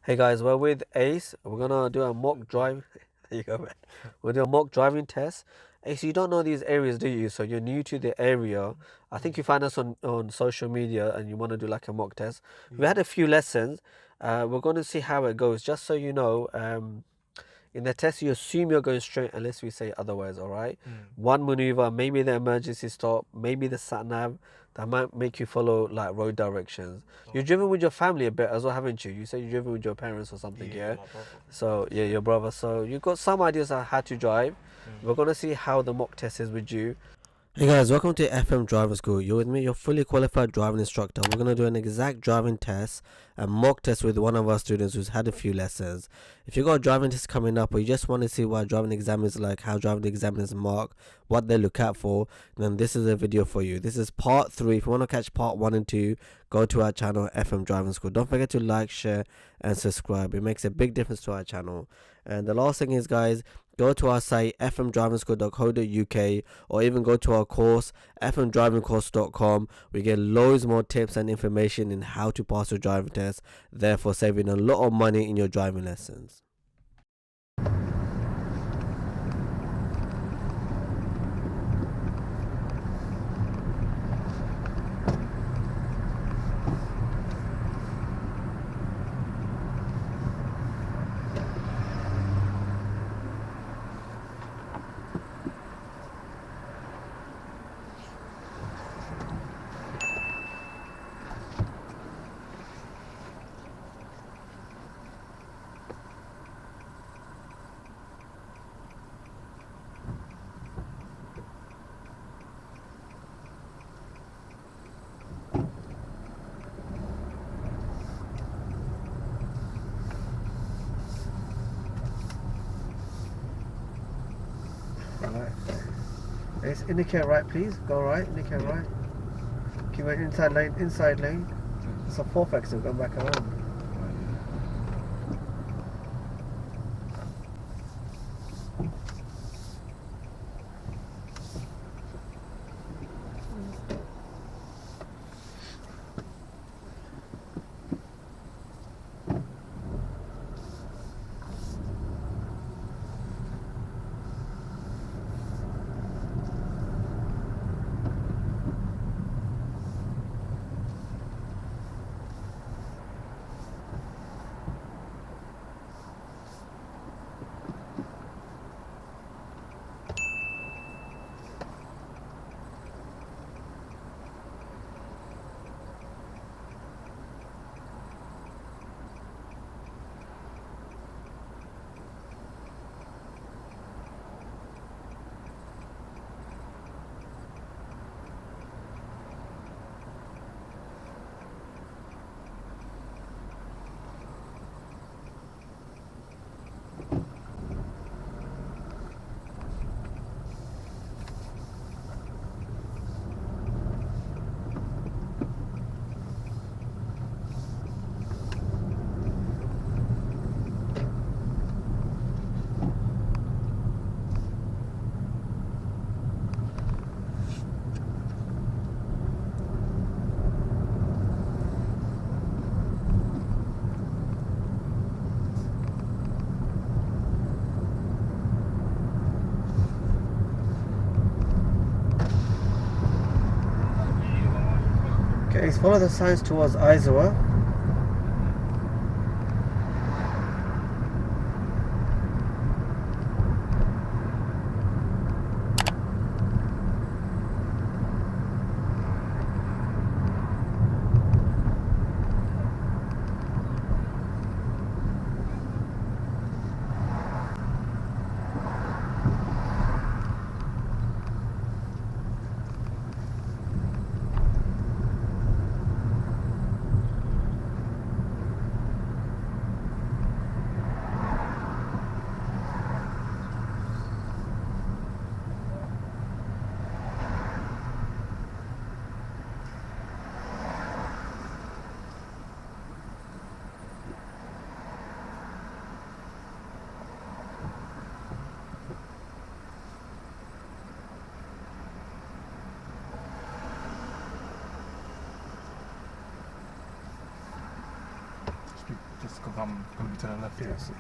Hey guys, we're with Ace. We're gonna do a mock drive. There you go, man. We'll do a mock driving test. Ace, you don't know these areas, do you? So you're new to the area. I think you find us on social media and you want to do like a mock test. We had a few lessons. We're going to see how it goes. Just so you know, in the test, you assume you're going straight unless we say otherwise, all right? One maneuver, maybe the emergency stop, maybe the sat nav, that might make you follow like road directions. You've driven with your family a bit as well, haven't you? You said you've driven with your parents or something, yeah? My brother. So, yeah, your brother. So, you've got some ideas on how to drive. We're going to see how the mock test is with you. Hey guys, welcome to FM Driving School. You're with me, your fully qualified driving instructor. We're going to do an exact driving test, a mock test with one of our students who's had a few lessons. If you've got a driving test coming up or you just want to see what a driving exam is like, how driving examiners mark, what they look out for, then this is a video for you. This is part 3. If you want to catch part 1 and 2, go to our channel, FM Driving School. Don't forget to like, share and subscribe. It makes a big difference to our channel. And the last thing is, guys, go to our site fmdrivingschool.co.uk or even go to our course fmdrivingcourse.com. We get loads more tips and information in how to pass your driving test, therefore saving a lot of money in your driving lessons. Alright. Let's indicate right, please. Go right, indicate right. Keep it inside lane. It's a 4th exit, go back around. Okay, follow the signs towards Aizawa. I'm going to be to the left here. Yes.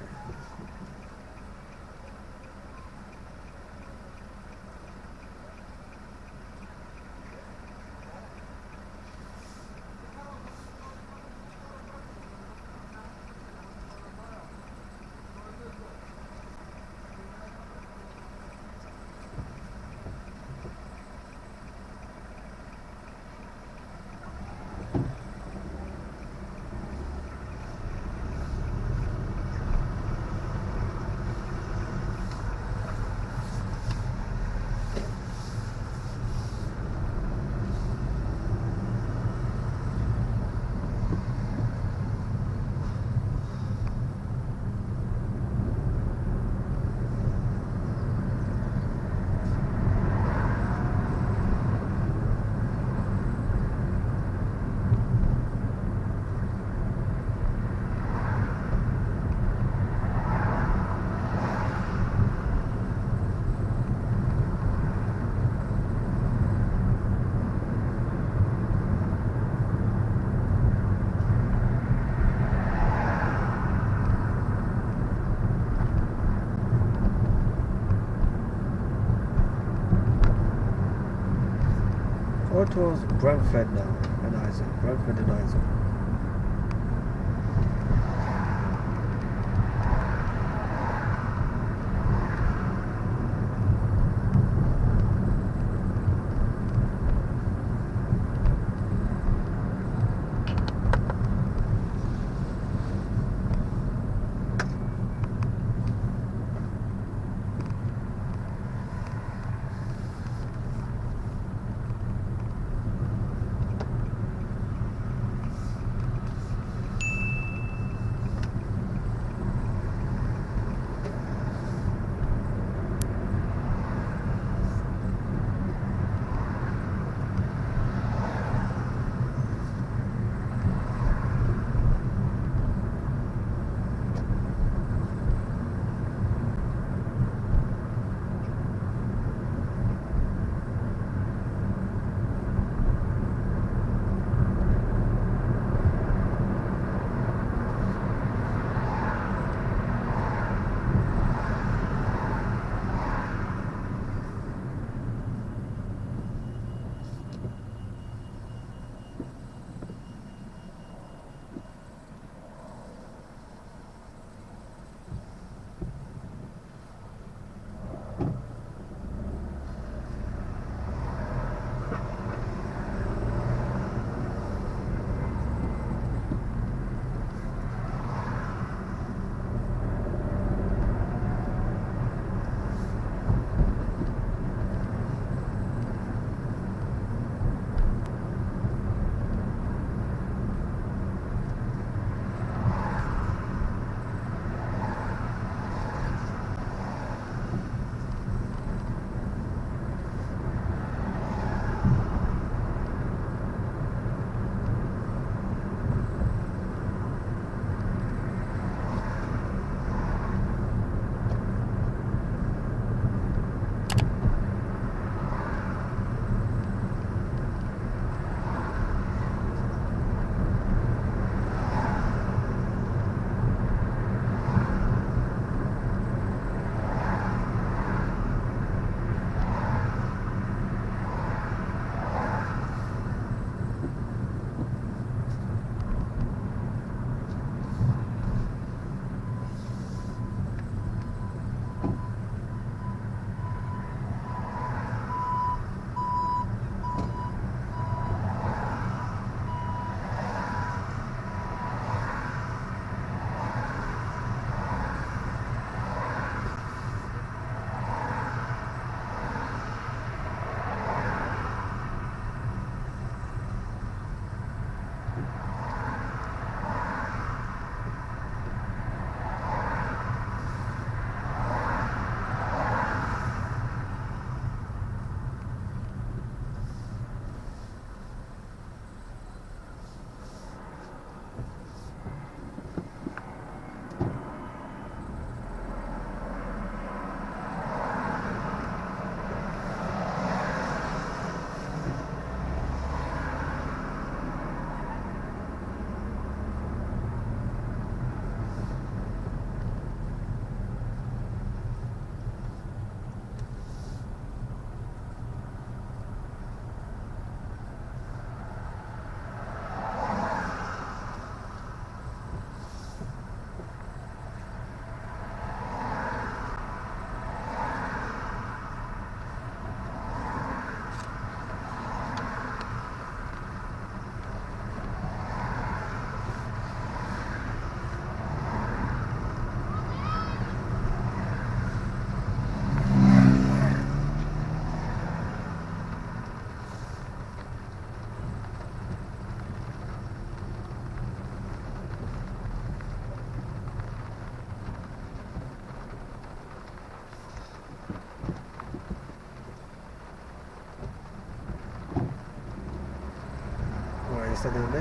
Go towards Brentford now, and Isaac. Brentford and Isaac.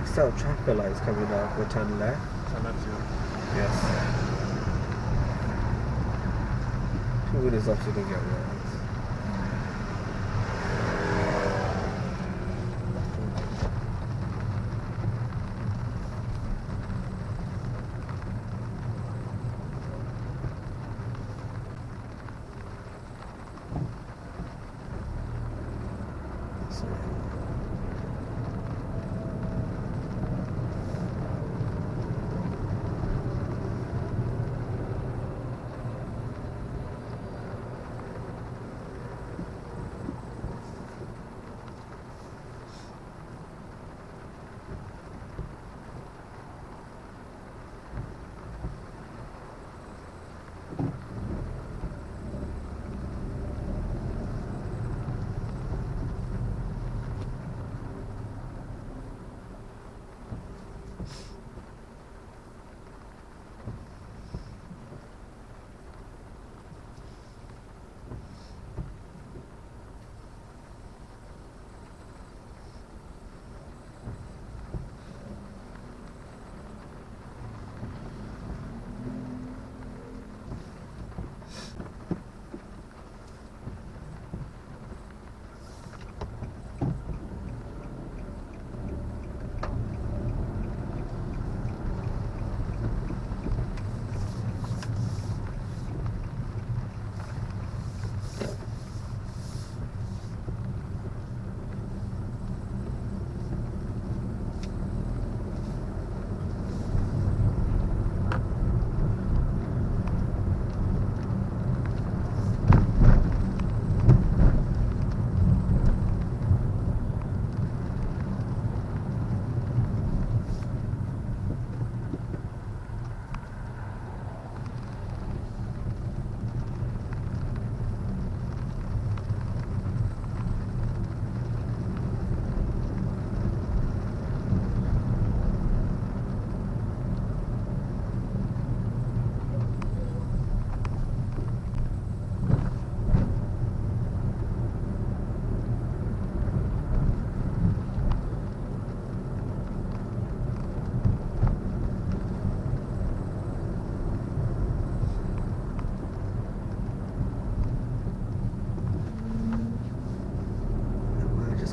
still traffic lights coming up. We turn left. Turn left, yeah. Yes. 2 minutes off, so you don't get right.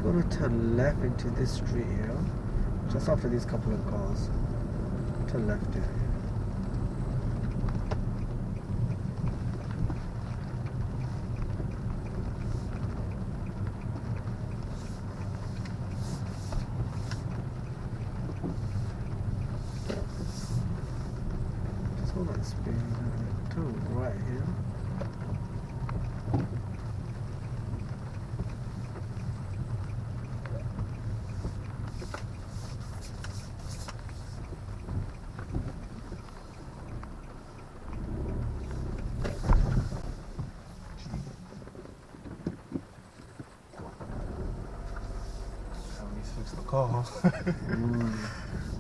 Going to turn left into this street here, just after these couple of cars. Turn left here. Just hold that speed. Turn right here. Fix the car.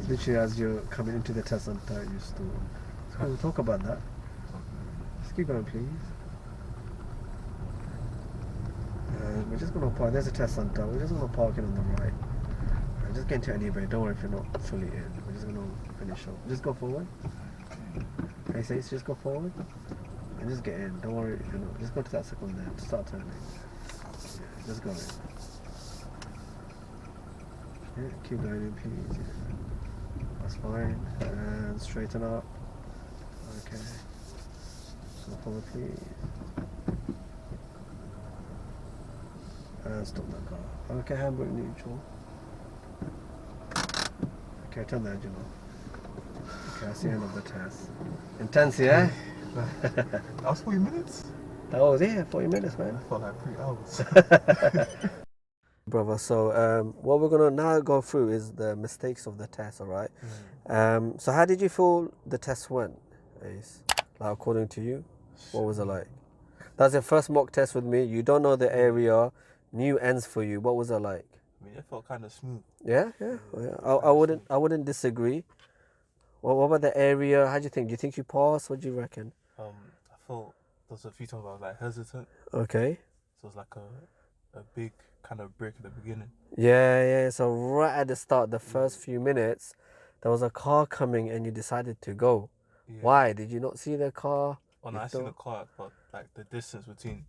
Literally as you're coming into the test center, you still. So we'll talk about that. Just keep going, please. We're just going to park. There's a test center. We're just going to park it on the right. Just get into anyway. Don't worry if you're not fully in. We're just going to finish up. Just go forward. Hey, say just go forward. And just get in. Don't worry if you're not. Just go to that second there. Start turning. Yeah, just go in. Yeah, keep going in, please. Yeah. That's fine. And straighten up. Okay. Go forward, please. And stop that car. Okay, handbrake neutral. Okay, turn the engine off. Okay, that's the end of the test. Intense, yeah? That was 40 minutes? That was, yeah, 40 minutes, man. I felt like 3 hours. Brother, so what we're gonna now go through is the mistakes of the test, all right? So how did you feel the test went, Ace? Like according to you, what was it like? That's your first mock test with me. You don't know the area, new ends for you. What was it like? I mean, it felt kind of smooth. Yeah. I wouldn't disagree. What about the area? How do you think? Do you think you passed? What do you reckon? I felt there was a few times I was like hesitant. Okay. So it was like a big kind of break at the beginning. Yeah. So right at the start, the first few minutes, there was a car coming and you decided to go. Yeah. Why? Did you not see the car? Oh, no, You I seen the thought- car, but like the distance between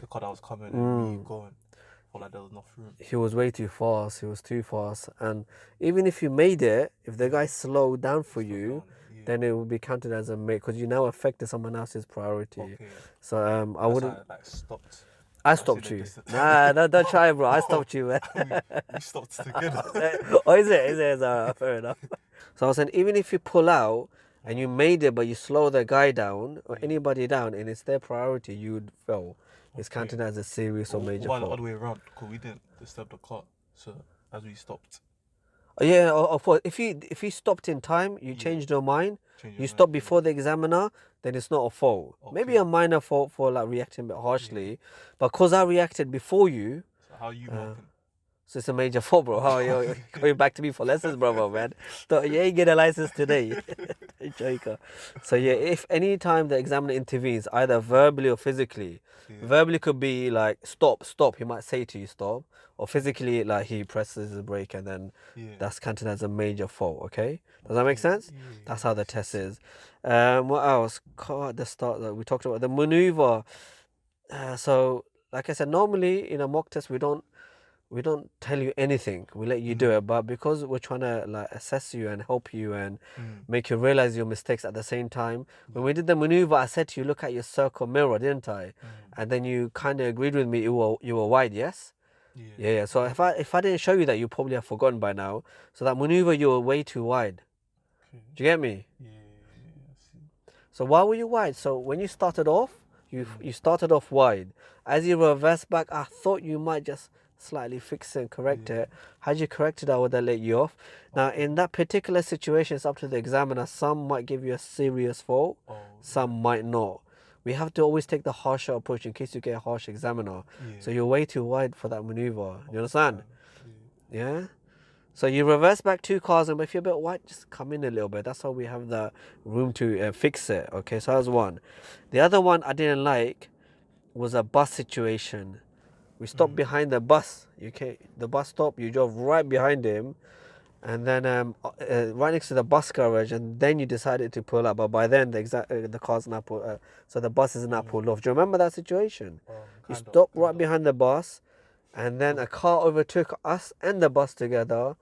the car that was coming and me going, I felt like there was enough room. He was way too fast. He was too fast. And even if you made it, if the guy slowed down for you, Down. Yeah. then it will be counted as a mate because you now affected someone else's priority. Okay. So I That's wouldn't. how I like stopped. I see stopped the you. distance. Nah, don't try, bro. I stopped you, man. We stopped together. Oh, is it? Is it? Fair enough. So I was saying, even if you pull out and you made it, but you slow the guy down or anybody down, and it's their priority, you would fail. It's Okay. counted as a serious or major Why the fault. other way around? Because we didn't disturb the car. So as we stopped, Yeah, of course. If you stopped in time, you changed your mind. change You your stop mind. before the examiner, then it's not a fault. Maybe Okay. a minor fault for like reacting a bit harshly, but because I reacted before you, So how you marking? so it's a major fault, bro. How you going back to me for lessons, brother, man? So you ain't get a license today, Joker. So yeah, if any time the examiner intervenes, either verbally or physically, verbally could be like stop. He might say to you stop, or physically like he presses the brake and then Yeah. that's counted as a major fault. Okay, does that make sense? Yeah. That's how the test is. What else? Car at the start that we talked about the maneuver. So like I said, normally in a mock test we don't tell you anything. We let you do it, but because we're trying to like assess you and help you and make you realize your mistakes at the same time. When we did the maneuver, I said to you, look at your circle mirror, didn't I? And then you kind of agreed with me. You were wide, yes. Yeah. So if I didn't show you that, you probably have forgotten by now. So that maneuver, you were way too wide. Do you get me? Yeah. I see. So why were you wide? So when you started off, you started off wide. As you reversed back, I thought you might just slightly fix it and correct it. Had you corrected, I would have let you off. Now in that particular situation, it's up to the examiner. Some might give you a serious fault, some might not. We have to always take the harsher approach in case you get a harsh examiner. So you're way too wide for that maneuver. You understand? Yeah. So you reverse back 2 cars, and if you're a bit wide, just come in a little bit. That's how we have the room to fix it. Okay, so that was one. The other one I didn't like was a bus situation. We stopped behind the bus. The bus stop. You drove right behind him, and then right next to the bus garage, and then you decided to pull up. But by then, the car's not pulled. So the bus is not pulled off. Do you remember that situation? You stopped right behind the bus, and then a car overtook us and the bus together.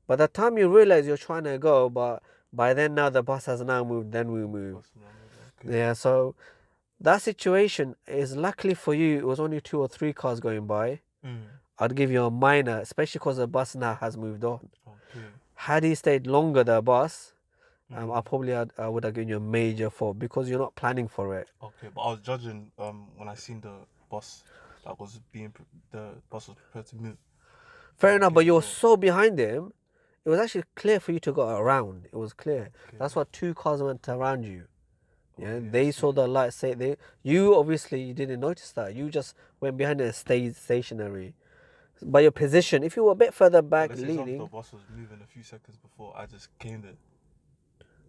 By the time you realize you're trying to go, but by then now the bus has now moved. Then we move. Yeah. So that situation is luckily for you. It was only 2 or 3 cars going by. I'd give you a minor, especially because the bus now has moved on. Okay. Had he stayed longer, the bus, I would have given you a major fault because you're not planning for it. Okay, but I was judging when I seen the bus that was the bus was prepared to move. Fair enough, but you were so behind him, it was actually clear for you to go around. It was clear. That's why 2 cars went around you. Yeah, they saw the light. You obviously you didn't notice that. You just went behind and stayed stationary. By your position, if you were a bit further back, Let's say some of leaning. the bus was moving a few seconds before I just came there.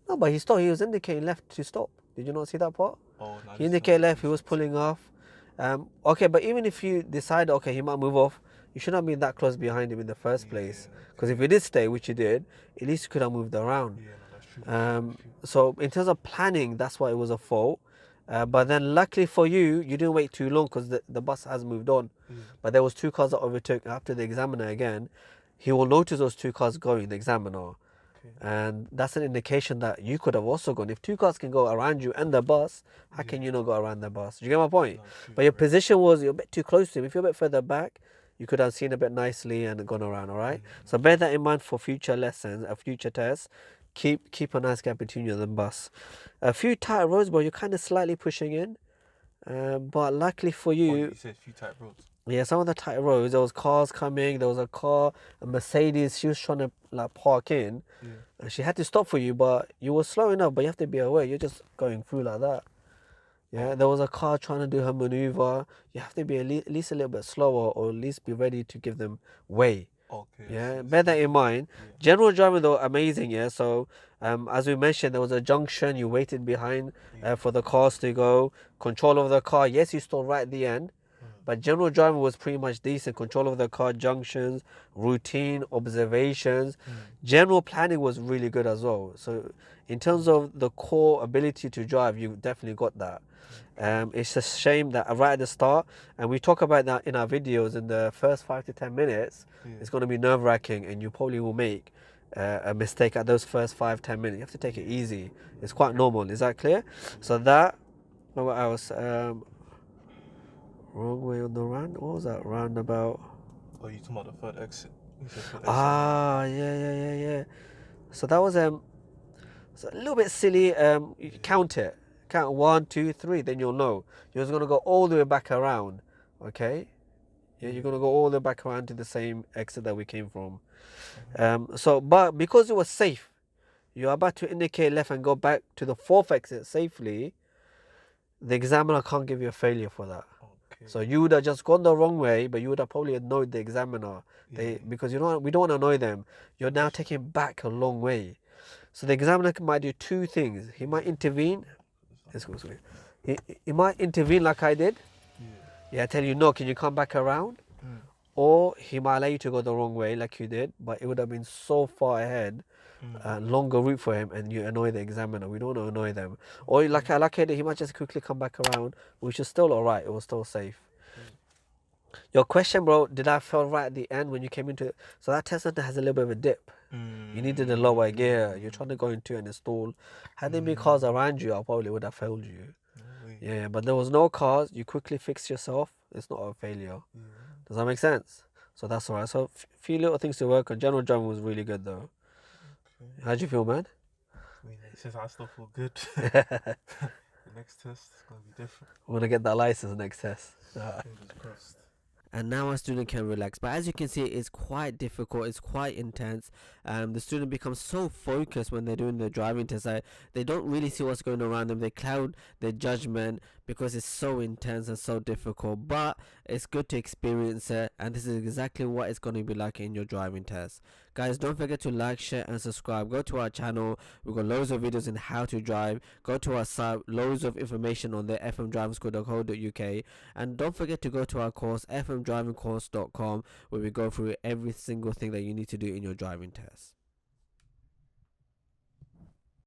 No, but he stopped. He was indicating left to stop. Did you not see that part? Oh, no, He indicated left. He was pulling off. Okay, but even if you decide, okay, he might move off, you should not be that close behind him in the first place. Because if you did stay, which you did, at least you could have moved around. Yeah, no, that's true. So in terms of planning, that's why it was a fault. But then luckily for you, you didn't wait too long because the bus has moved on. But there was 2 cars that overtook after the examiner again. He will notice those 2 cars going, the examiner. And that's an indication that you could have also gone. If 2 cars can go around you and the bus, how can you not go around the bus? Do you get my point? No, But your position was you're a bit too close to him. If you're a bit further back, you could have seen a bit nicely and gone around, all right? So bear that in mind for future lessons, future tests. Keep a nice gap between you and the bus. A few tight roads, but you're kind of slightly pushing in. But luckily for you, You said a few tight roads. yeah, some of the tight roads, there was cars coming. There was a Mercedes. She was trying to like park in, and she had to stop for you. But you were slow enough. But you have to be aware. You're just going through like that. Yeah, there was a car trying to do her maneuver. You have to be at least a little bit slower, or at least be ready to give them way. Okay. Yeah, bear that in mind. General driving though, amazing. Yeah, so as we mentioned, there was a junction. You waited behind for the cars to go. Control of the car. Yes, you stopped right at the end, But general driving was pretty much decent. Control of the car, junctions, routine, observations. General planning was really good as well. So in terms of the core ability to drive, you definitely got that. It's a shame that right at the start, and we talk about that in our videos, in the first 5 to 10 minutes, it's going to be nerve-wracking, and you probably will make a mistake at those first 5-10 minutes. You have to take it easy. It's quite normal. Is that clear? So that, what else? Wrong way on the round. What was that roundabout? Oh, you talking about the third exit? You said third exit. Ah, yeah. So that was it's a little bit silly. You count it. Count 1, 2, 3. Then you'll know. You're just gonna go all the way back around. Okay. Yeah, you're gonna go all the way back around to the same exit that we came from. But because it was safe, you're about to indicate left and go back to the 4th exit safely. The examiner can't give you a failure for that. Okay. So you would have just gone the wrong way, but you would have probably annoyed the examiner. Because we don't want to annoy them. You're now taking back a long way. So the examiner might do 2 things. He might intervene. He might intervene like I did. Yeah, tell you, no, can you come back around? Or he might allow you to go the wrong way like you did, but it would have been so far ahead, longer route for him, and you annoy the examiner. We don't want to annoy them. Or like I did, he might just quickly come back around, which is still alright. It was still safe. Your question, bro, did I feel right at the end when you came into it? So that test center has a little bit of a dip. You needed a lower gear. You're trying to go into an install. Had there been cars around you, I probably would have failed you. Yeah, but there was no cars. You quickly fixed yourself. It's not a failure. Does that make sense? So that's alright. So few little things to work on. General driving was really good though. How'd you feel, man? I mean, since I still feel good. The next test is gonna be different. We're gonna get that license next test. Fingers crossed. And now our student can relax. But as you can see, it's quite difficult. It's quite intense. The student becomes so focused when they're doing the driving test. They don't really see what's going around them. They cloud their judgment because it's so intense and so difficult. But it's good to experience it. And this is exactly what it's going to be like in your driving test. Guys, don't forget to like, share and subscribe. Go to our channel. We've got loads of videos on how to drive. Go to our site. Loads of information on there, fmdrivingschool.co.uk. And don't forget to go to our course, fmdrivingcourse.com, where we go through every single thing that you need to do in your driving test.